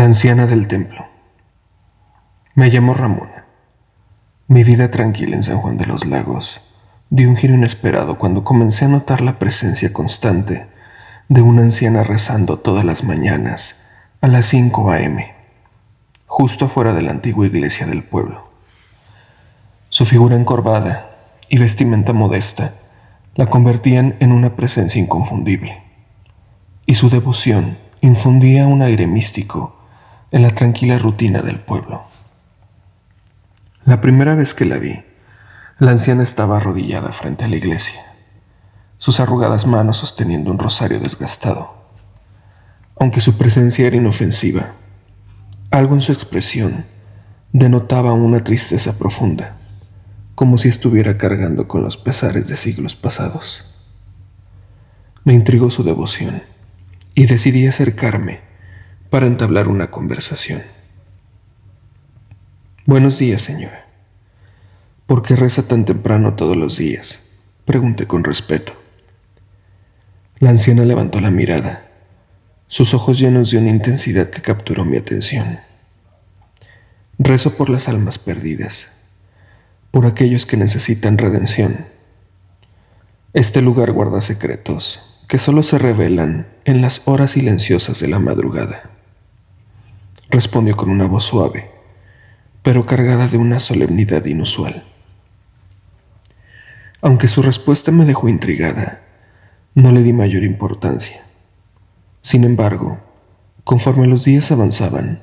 La anciana del templo. Me llamo Ramona. Mi vida tranquila en San Juan de los Lagos dio un giro inesperado cuando comencé a notar la presencia constante de una anciana rezando todas las mañanas a las 5 a.m., justo afuera de la antigua iglesia del pueblo. Su figura encorvada y vestimenta modesta la convertían en una presencia inconfundible, y su devoción infundía un aire místico en la tranquila rutina del pueblo. La primera vez que la vi, la anciana estaba arrodillada frente a la iglesia, sus arrugadas manos sosteniendo un rosario desgastado. Aunque su presencia era inofensiva, algo en su expresión denotaba una tristeza profunda, como si estuviera cargando con los pesares de siglos pasados. Me intrigó su devoción y decidí acercarme para entablar una conversación. Buenos días, señora. ¿Por qué reza tan temprano todos los días?, pregunté con respeto. La anciana levantó la mirada, sus ojos llenos de una intensidad que capturó mi atención. Rezo por las almas perdidas, por aquellos que necesitan redención. Este lugar guarda secretos que solo se revelan en las horas silenciosas de la madrugada, respondió con una voz suave, pero cargada de una solemnidad inusual. Aunque su respuesta me dejó intrigada, no le di mayor importancia. Sin embargo, conforme los días avanzaban,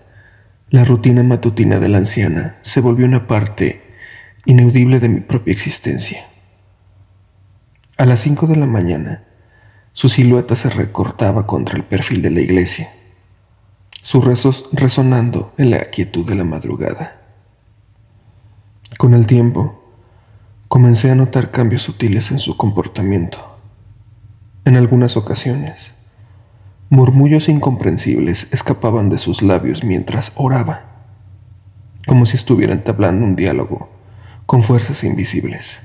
la rutina matutina de la anciana se volvió una parte ineludible de mi propia existencia. A las 5 de la mañana, su silueta se recortaba contra el perfil de la iglesia, sus rezos resonando en la quietud de la madrugada. Con el tiempo, comencé a notar cambios sutiles en su comportamiento. En algunas ocasiones, murmullos incomprensibles escapaban de sus labios mientras oraba, como si estuviera entablando un diálogo con fuerzas invisibles.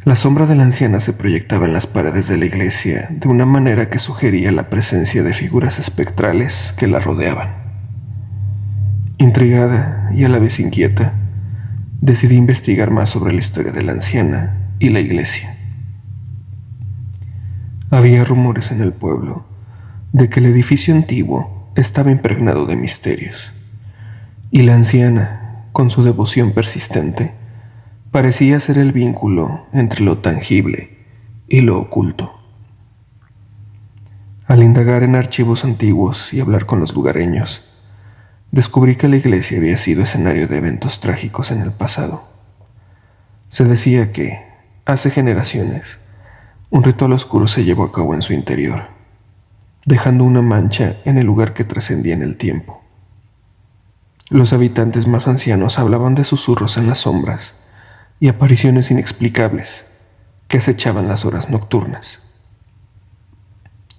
La sombra de la anciana se proyectaba en las paredes de la iglesia de una manera que sugería la presencia de figuras espectrales que la rodeaban. Intrigada y a la vez inquieta, decidí investigar más sobre la historia de la anciana y la iglesia. Había rumores en el pueblo de que el edificio antiguo estaba impregnado de misterios, y la anciana, con su devoción persistente, parecía ser el vínculo entre lo tangible y lo oculto. Al indagar en archivos antiguos y hablar con los lugareños, descubrí que la iglesia había sido escenario de eventos trágicos en el pasado. Se decía que, hace generaciones, un ritual oscuro se llevó a cabo en su interior, dejando una mancha en el lugar que trascendía en el tiempo. Los habitantes más ancianos hablaban de susurros en las sombras y apariciones inexplicables que acechaban las horas nocturnas.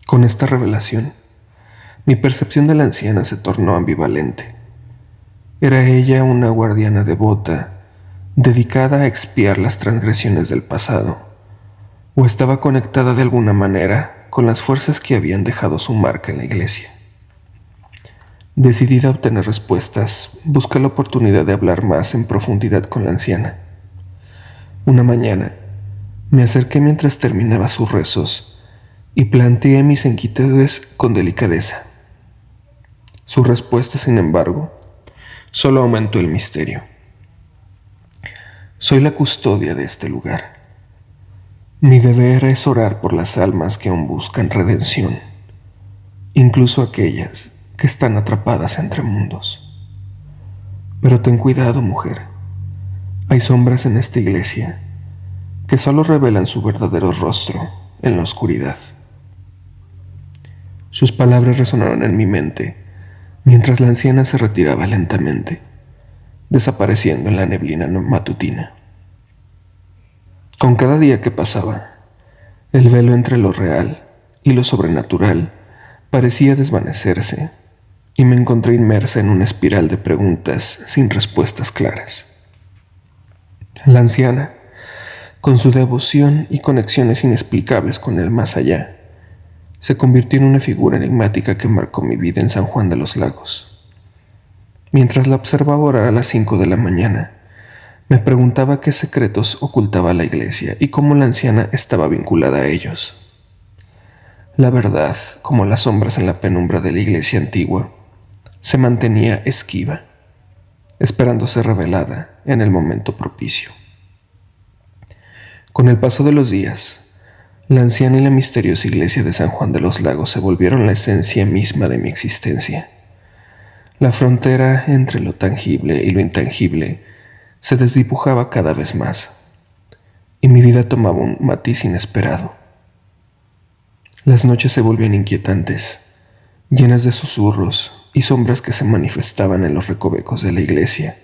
Con esta revelación, mi percepción de la anciana se tornó ambivalente. ¿Era ella una guardiana devota, dedicada a expiar las transgresiones del pasado, o estaba conectada de alguna manera con las fuerzas que habían dejado su marca en la iglesia? Decidida a obtener respuestas, busqué la oportunidad de hablar más en profundidad con la anciana. Una mañana, me acerqué mientras terminaba sus rezos y planteé mis inquietudes con delicadeza. Su respuesta, sin embargo, solo aumentó el misterio. Soy la custodia de este lugar. Mi deber es orar por las almas que aún buscan redención, incluso aquellas que están atrapadas entre mundos. Pero ten cuidado, mujer. Hay sombras en esta iglesia que solo revelan su verdadero rostro en la oscuridad. Sus palabras resonaron en mi mente mientras la anciana se retiraba lentamente, desapareciendo en la neblina matutina. Con cada día que pasaba, el velo entre lo real y lo sobrenatural parecía desvanecerse y me encontré inmersa en una espiral de preguntas sin respuestas claras. La anciana, con su devoción y conexiones inexplicables con el más allá, se convirtió en una figura enigmática que marcó mi vida en San Juan de los Lagos. Mientras la observaba orar a las 5 de la mañana, me preguntaba qué secretos ocultaba la iglesia y cómo la anciana estaba vinculada a ellos. La verdad, como las sombras en la penumbra de la iglesia antigua, se mantenía esquiva, esperando ser revelada en el momento propicio. Con el paso de los días, la anciana y la misteriosa iglesia de San Juan de los Lagos se volvieron la esencia misma de mi existencia. La frontera entre lo tangible y lo intangible se desdibujaba cada vez más, y mi vida tomaba un matiz inesperado. Las noches se volvían inquietantes, llenas de susurros y sombras que se manifestaban en los recovecos de la iglesia,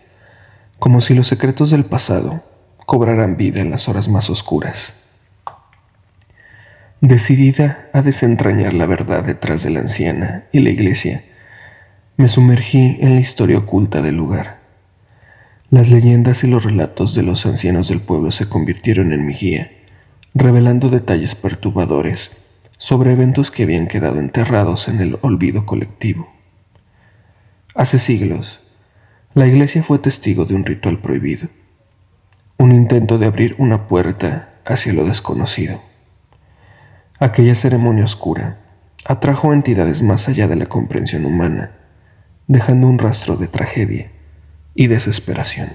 como si los secretos del pasado cobraran vida en las horas más oscuras. Decidida a desentrañar la verdad detrás de la anciana y la iglesia, me sumergí en la historia oculta del lugar. Las leyendas y los relatos de los ancianos del pueblo se convirtieron en mi guía, revelando detalles perturbadores sobre eventos que habían quedado enterrados en el olvido colectivo. Hace siglos, la iglesia fue testigo de un ritual prohibido, un intento de abrir una puerta hacia lo desconocido. Aquella ceremonia oscura atrajo entidades más allá de la comprensión humana, dejando un rastro de tragedia y desesperación.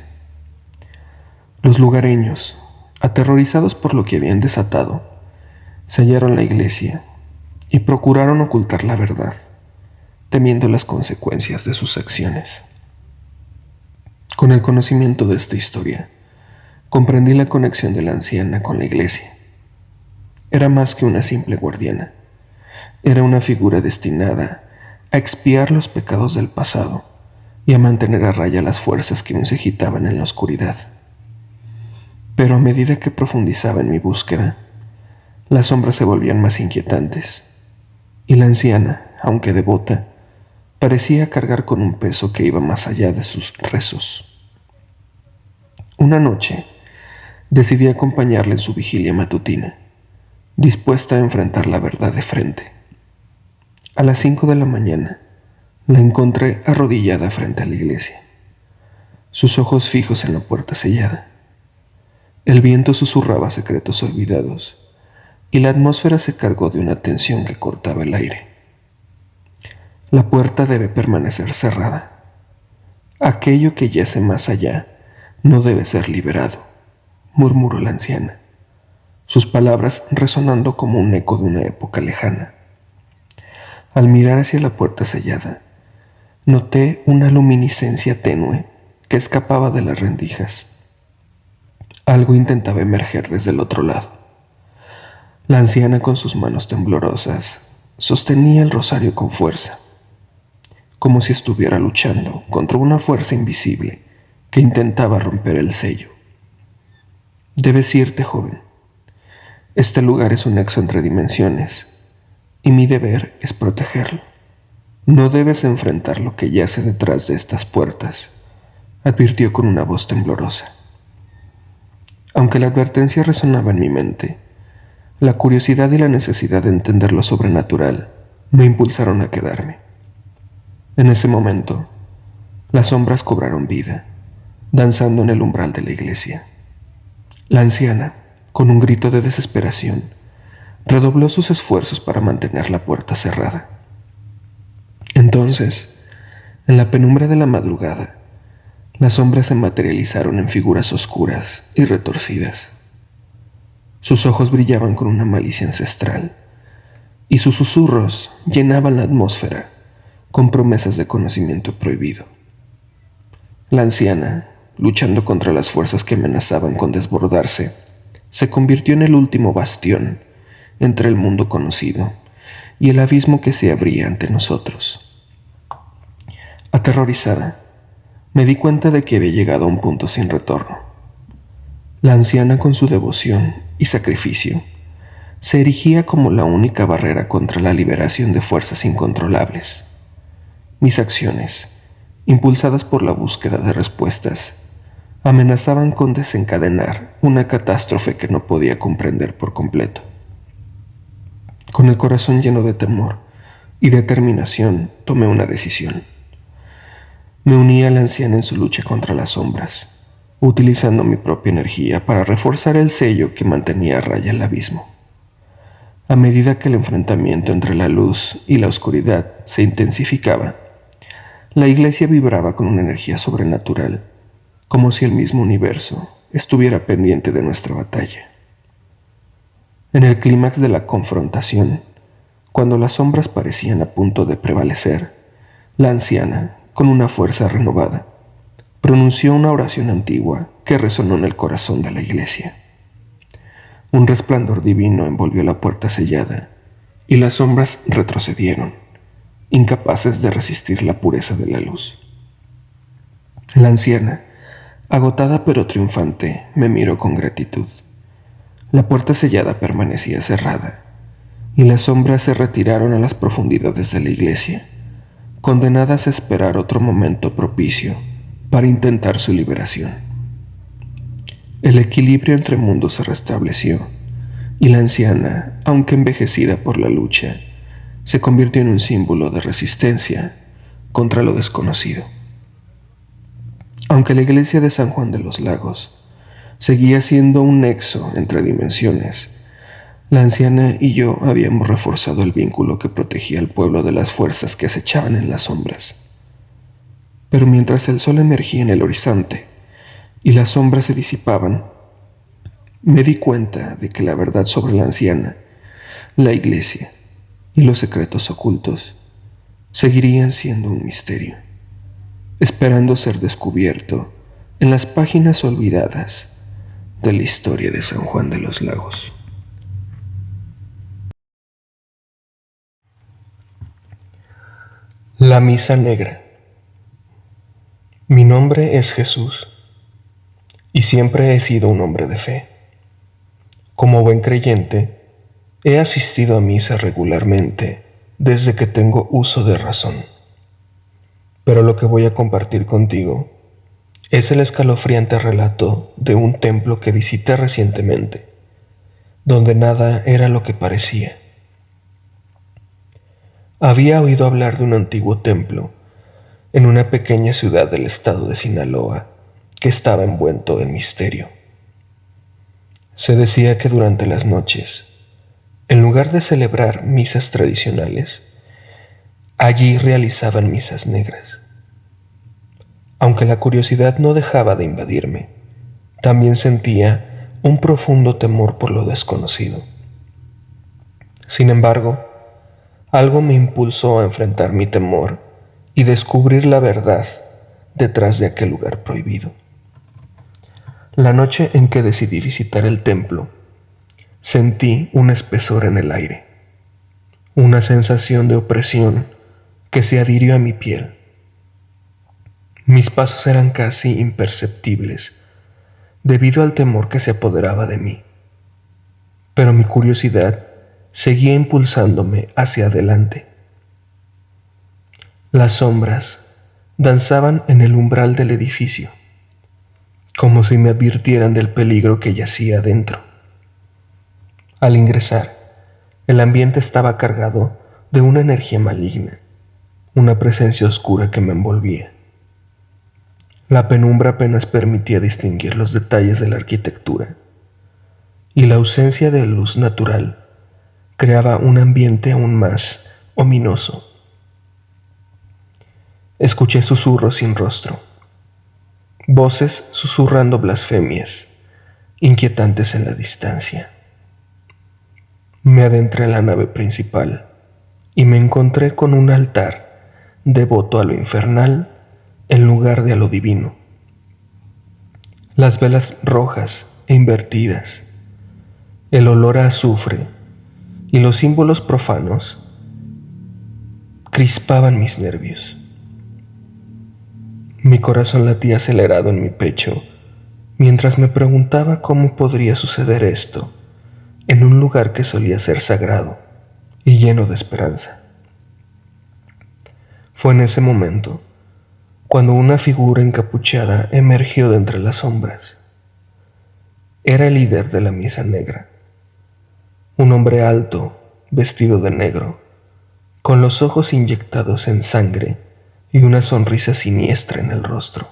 Los lugareños, aterrorizados por lo que habían desatado, sellaron la iglesia y procuraron ocultar la verdad, temiendo las consecuencias de sus acciones. Con el conocimiento de esta historia, comprendí la conexión de la anciana con la iglesia. Era más que una simple guardiana. Era una figura destinada a expiar los pecados del pasado y a mantener a raya las fuerzas que aún se agitaban en la oscuridad. Pero a medida que profundizaba en mi búsqueda, las sombras se volvían más inquietantes, y la anciana, aunque devota, parecía cargar con un peso que iba más allá de sus rezos. Una noche, decidí acompañarla en su vigilia matutina, dispuesta a enfrentar la verdad de frente. A las 5 de la mañana, la encontré arrodillada frente a la iglesia, sus ojos fijos en la puerta sellada. El viento susurraba secretos olvidados, y la atmósfera se cargó de una tensión que cortaba el aire. La puerta debe permanecer cerrada. Aquello que yace más allá no debe ser liberado, murmuró la anciana, sus palabras resonando como un eco de una época lejana. Al mirar hacia la puerta sellada, noté una luminiscencia tenue que escapaba de las rendijas. Algo intentaba emerger desde el otro lado. La anciana, con sus manos temblorosas, sostenía el rosario con fuerza, como si estuviera luchando contra una fuerza invisible que intentaba romper el sello. Debes irte, joven. Este lugar es un nexo entre dimensiones, y mi deber es protegerlo. No debes enfrentar lo que yace detrás de estas puertas, advirtió con una voz temblorosa. Aunque la advertencia resonaba en mi mente, la curiosidad y la necesidad de entender lo sobrenatural me impulsaron a quedarme. En ese momento, las sombras cobraron vida, danzando en el umbral de la iglesia. La anciana, con un grito de desesperación, redobló sus esfuerzos para mantener la puerta cerrada. Entonces, en la penumbra de la madrugada, las sombras se materializaron en figuras oscuras y retorcidas. Sus ojos brillaban con una malicia ancestral, y sus susurros llenaban la atmósfera con promesas de conocimiento prohibido. La anciana, luchando contra las fuerzas que amenazaban con desbordarse, se convirtió en el último bastión entre el mundo conocido y el abismo que se abría ante nosotros. Aterrorizada, me di cuenta de que había llegado a un punto sin retorno. La anciana, con su devoción y sacrificio, se erigía como la única barrera contra la liberación de fuerzas incontrolables. Mis acciones, impulsadas por la búsqueda de respuestas, amenazaban con desencadenar una catástrofe que no podía comprender por completo. Con el corazón lleno de temor y determinación, tomé una decisión. Me uní a la anciana en su lucha contra las sombras, utilizando mi propia energía para reforzar el sello que mantenía a raya el abismo. A medida que el enfrentamiento entre la luz y la oscuridad se intensificaba, la iglesia vibraba con una energía sobrenatural, como si el mismo universo estuviera pendiente de nuestra batalla. En el clímax de la confrontación, cuando las sombras parecían a punto de prevalecer, la anciana, con una fuerza renovada, pronunció una oración antigua que resonó en el corazón de la iglesia. Un resplandor divino envolvió la puerta sellada y las sombras retrocedieron, incapaces de resistir la pureza de la luz. La anciana, agotada pero triunfante, me miró con gratitud. La puerta sellada permanecía cerrada y las sombras se retiraron a las profundidades de la iglesia, condenadas a esperar otro momento propicio para intentar su liberación. El equilibrio entre mundos se restableció y la anciana, aunque envejecida por la lucha, se convirtió en un símbolo de resistencia contra lo desconocido. Aunque la iglesia de San Juan de los Lagos seguía siendo un nexo entre dimensiones, la anciana y yo habíamos reforzado el vínculo que protegía al pueblo de las fuerzas que acechaban en las sombras. Pero mientras el sol emergía en el horizonte y las sombras se disipaban, me di cuenta de que la verdad sobre la anciana, la iglesia y los secretos ocultos seguirían siendo un misterio, esperando ser descubierto en las páginas olvidadas de la historia de San Juan de los Lagos. La Misa Negra. Mi nombre es Jesús y siempre he sido un hombre de fe. Como buen creyente, he asistido a misa regularmente desde que tengo uso de razón. Pero lo que voy a compartir contigo es el escalofriante relato de un templo que visité recientemente, donde nada era lo que parecía. Había oído hablar de un antiguo templo en una pequeña ciudad del estado de Sinaloa que estaba envuelto en misterio. Se decía que durante las noches, en lugar de celebrar misas tradicionales, allí realizaban misas negras. Aunque la curiosidad no dejaba de invadirme, también sentía un profundo temor por lo desconocido. Sin embargo, algo me impulsó a enfrentar mi temor y descubrir la verdad detrás de aquel lugar prohibido. La noche en que decidí visitar el templo, sentí un espesor en el aire, una sensación de opresión que se adhirió a mi piel. Mis pasos eran casi imperceptibles debido al temor que se apoderaba de mí, pero mi curiosidad seguía impulsándome hacia adelante. Las sombras danzaban en el umbral del edificio, como si me advirtieran del peligro que yacía dentro. Al ingresar, el ambiente estaba cargado de una energía maligna, una presencia oscura que me envolvía. La penumbra apenas permitía distinguir los detalles de la arquitectura, y la ausencia de luz natural creaba un ambiente aún más ominoso. Escuché susurros sin rostro, voces susurrando blasfemias, inquietantes en la distancia. Me adentré en la nave principal y me encontré con un altar devoto a lo infernal en lugar de a lo divino. Las velas rojas e invertidas, el olor a azufre y los símbolos profanos crispaban mis nervios. Mi corazón latía acelerado en mi pecho mientras me preguntaba cómo podría suceder esto en un lugar que solía ser sagrado y lleno de esperanza. Fue en ese momento cuando una figura encapuchada emergió de entre las sombras. Era el líder de la Misa Negra, un hombre alto, vestido de negro, con los ojos inyectados en sangre y una sonrisa siniestra en el rostro.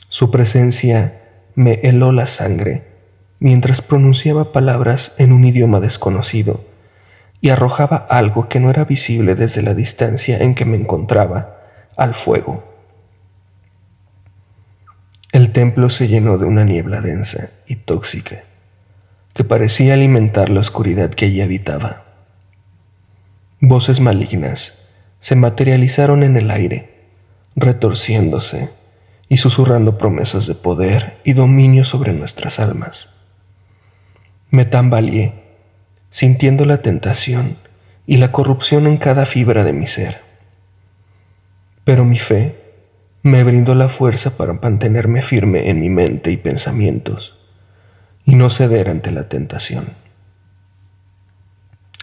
Su presencia me heló la sangre mientras pronunciaba palabras en un idioma desconocido y arrojaba algo que no era visible desde la distancia en que me encontraba al fuego. El templo se llenó de una niebla densa y tóxica que parecía alimentar la oscuridad que allí habitaba. Voces malignas se materializaron en el aire, retorciéndose y susurrando promesas de poder y dominio sobre nuestras almas. Me tambaleé, sintiendo la tentación y la corrupción en cada fibra de mi ser. Pero mi fe me brindó la fuerza para mantenerme firme en mi mente y pensamientos y no ceder ante la tentación.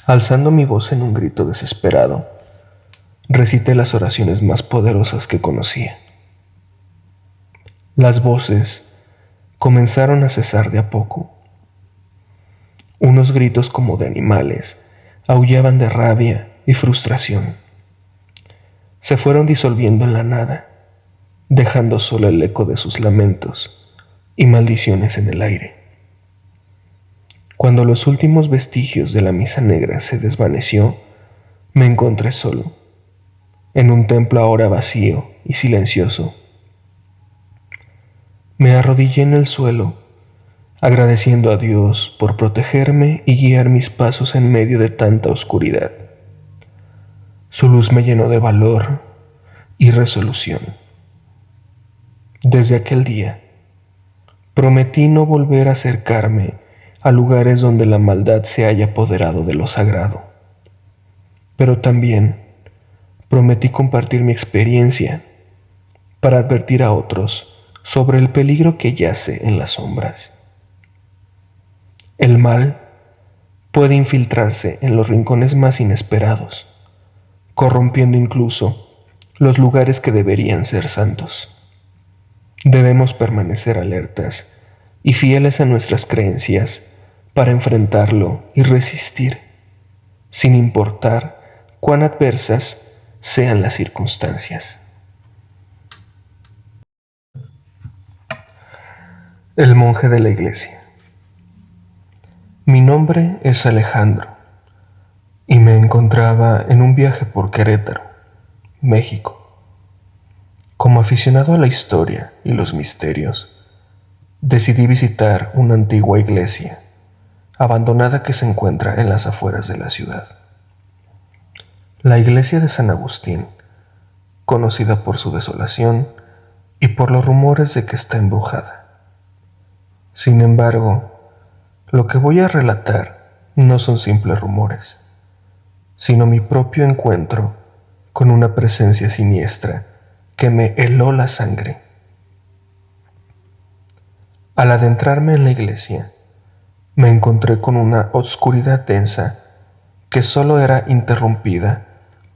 Alzando mi voz en un grito desesperado, recité las oraciones más poderosas que conocía. Las voces comenzaron a cesar de a poco. Unos gritos como de animales aullaban de rabia y frustración. Se fueron disolviendo en la nada, dejando solo el eco de sus lamentos y maldiciones en el aire. Cuando los últimos vestigios de la misa negra se desvaneció, me encontré solo, en un templo ahora vacío y silencioso. Me arrodillé en el suelo, agradeciendo a Dios por protegerme y guiar mis pasos en medio de tanta oscuridad. Su luz me llenó de valor y resolución. Desde aquel día, prometí no volver a acercarme a lugares donde la maldad se haya apoderado de lo sagrado. Pero también prometí compartir mi experiencia para advertir a otros sobre el peligro que yace en las sombras. El mal puede infiltrarse en los rincones más inesperados, corrompiendo incluso los lugares que deberían ser santos. Debemos permanecer alertas y fieles a nuestras creencias para enfrentarlo y resistir, sin importar cuán adversas sean las circunstancias. El monje de la iglesia. Mi nombre es Alejandro y me encontraba en un viaje por Querétaro, México. Como aficionado a la historia y los misterios, decidí visitar una antigua iglesia abandonada que se encuentra en las afueras de la ciudad. La iglesia de San Agustín, conocida por su desolación y por los rumores de que está embrujada. Sin embargo, lo que voy a relatar no son simples rumores, sino mi propio encuentro con una presencia siniestra que me heló la sangre. Al adentrarme en la iglesia, me encontré con una oscuridad densa que solo era interrumpida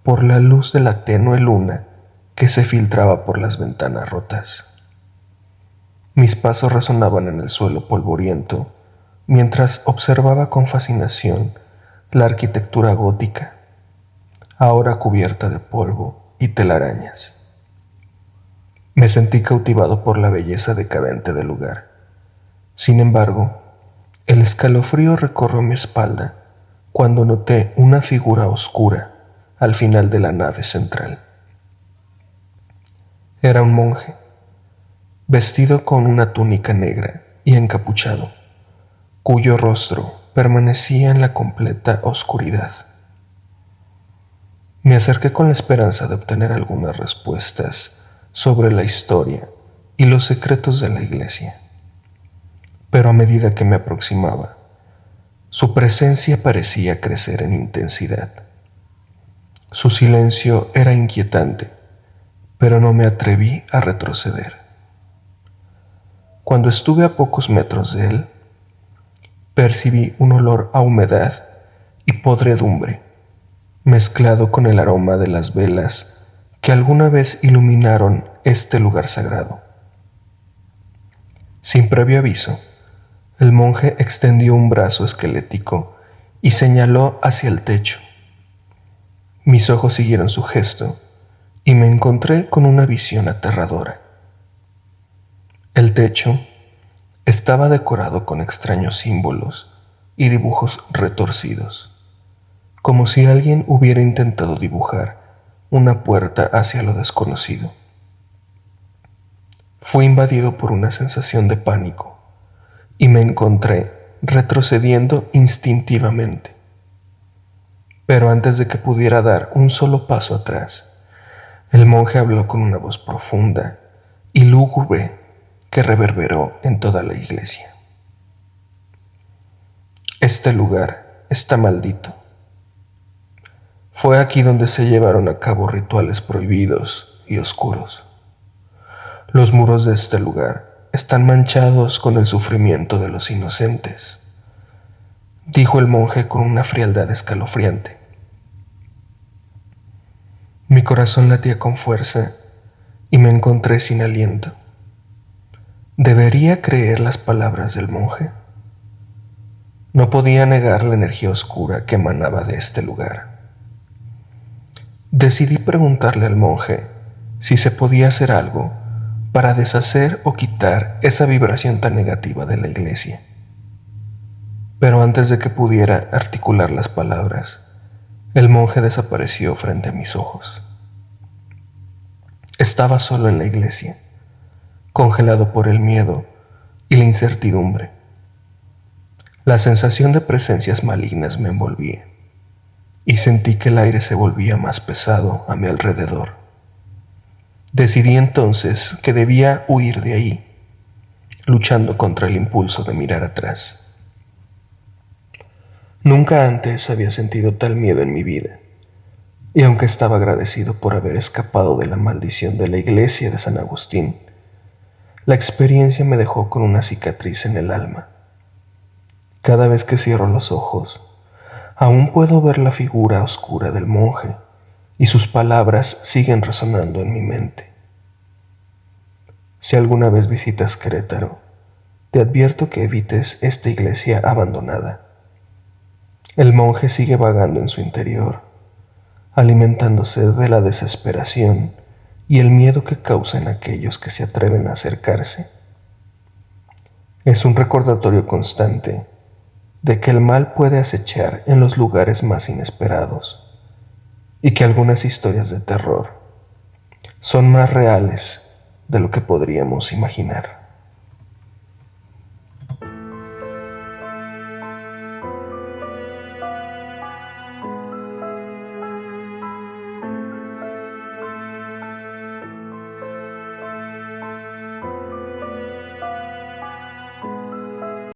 por la luz de la tenue luna que se filtraba por las ventanas rotas. Mis pasos resonaban en el suelo polvoriento mientras observaba con fascinación la arquitectura gótica, ahora cubierta de polvo y telarañas. Me sentí cautivado por la belleza decadente del lugar. Sin embargo, el escalofrío recorrió mi espalda cuando noté una figura oscura al final de la nave central. Era un monje, vestido con una túnica negra y encapuchado, cuyo rostro permanecía en la completa oscuridad. Me acerqué con la esperanza de obtener algunas respuestas sobre la historia y los secretos de la iglesia. Pero a medida que me aproximaba, su presencia parecía crecer en intensidad. Su silencio era inquietante, pero no me atreví a retroceder. Cuando estuve a pocos metros de él, percibí un olor a humedad y podredumbre, mezclado con el aroma de las velas que alguna vez iluminaron este lugar sagrado. Sin previo aviso, el monje extendió un brazo esquelético y señaló hacia el techo. Mis ojos siguieron su gesto y me encontré con una visión aterradora. El techo estaba decorado con extraños símbolos y dibujos retorcidos, como si alguien hubiera intentado dibujar una puerta hacia lo desconocido. Fui invadido por una sensación de pánico y me encontré retrocediendo instintivamente. Pero antes de que pudiera dar un solo paso atrás, el monje habló con una voz profunda y lúgubre que reverberó en toda la iglesia. Este lugar está maldito. Fue aquí donde se llevaron a cabo rituales prohibidos y oscuros. Los muros de este lugar están manchados con el sufrimiento de los inocentes, dijo el monje con una frialdad escalofriante. Mi corazón latía con fuerza y me encontré sin aliento. ¿Debería creer las palabras del monje? No podía negar la energía oscura que emanaba de este lugar. Decidí preguntarle al monje si se podía hacer algo para deshacer o quitar esa vibración tan negativa de la iglesia. Pero antes de que pudiera articular las palabras, el monje desapareció frente a mis ojos. Estaba solo en la iglesia, congelado por el miedo y la incertidumbre. La sensación de presencias malignas me envolvía y sentí que el aire se volvía más pesado a mi alrededor. Decidí entonces que debía huir de ahí, luchando contra el impulso de mirar atrás. Nunca antes había sentido tal miedo en mi vida, y aunque estaba agradecido por haber escapado de la maldición de la iglesia de San Agustín, la experiencia me dejó con una cicatriz en el alma. Cada vez que cierro los ojos, aún puedo ver la figura oscura del monje y sus palabras siguen resonando en mi mente. Si alguna vez visitas Querétaro, te advierto que evites esta iglesia abandonada. El monje sigue vagando en su interior, alimentándose de la desesperación y el miedo que causan aquellos que se atreven a acercarse. Es un recordatorio constante de que el mal puede acechar en los lugares más inesperados y que algunas historias de terror son más reales de lo que podríamos imaginar.